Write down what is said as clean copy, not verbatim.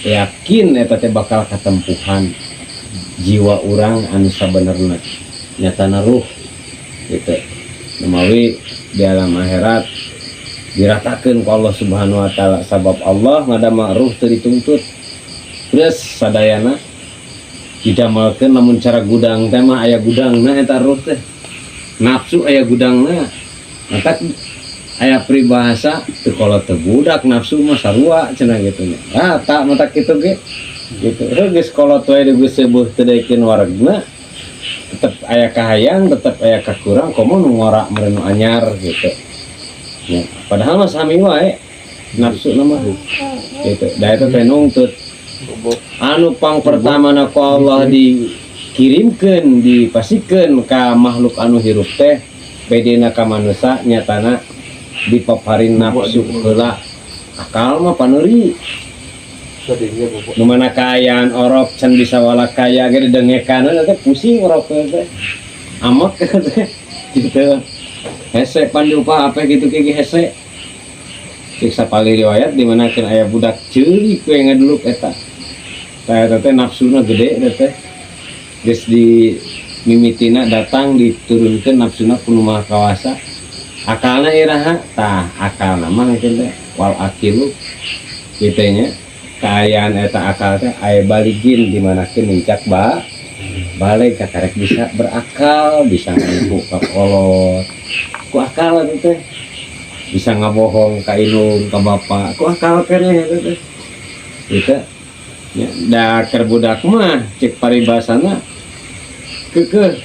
yakin eta teh bakal katempuhan jiwa orang anu sabenerna nyatana ruh gitu namawi di alam akhirat diratakeun ku Allah Subhanahu wa taala sabab Allah ngadama ruh teu dituntut terus sadayana didamelkeun namun cara gudang teh mah aya gudangna eta ruh teh nafsu aya gudangna maka aya peribahasa teu kolot teu budak nafsu mah sarua cenah kitu nya tak mata kitu ge gitu geus kolot wae geus seueuh teu daekeun waregna tetep aya kahayang tetep aya kakurang komo nu ngora meureun anyar gitu ya padahal mah sami wae nafsu mah gitu da eta teh nungtut anu pang pertamana ku Allah dikirimkeun dipasikeun ka makhluk anu hirup teh bedena ka manusia nyatana dipaparin nafsu heula akal mah paneuri nu mana kaayaan orok can bisa wala kaya ge dengekan teh pusing orok teh amak teh gitu hese pandupa apa gitu kayak hese siksa pali riwayat di mana kan aya budak ceulik we ngaduluk eta saya teh nafsuna gede teh geus di mimitina datang diturunkeun nafsuna ku nu maha kawasa akalna iraha tah akalna mah teh wal akilu kitu nya kaayaan eta akal teh aya baligin di mana ke nincak balik karek bisa berakal bisa ngipu ka kolot ku akal teh bisa ngabohong ka indung ka bapa ku akal keneh teh gitu ya da keur budak mah cek paribasana keukeuh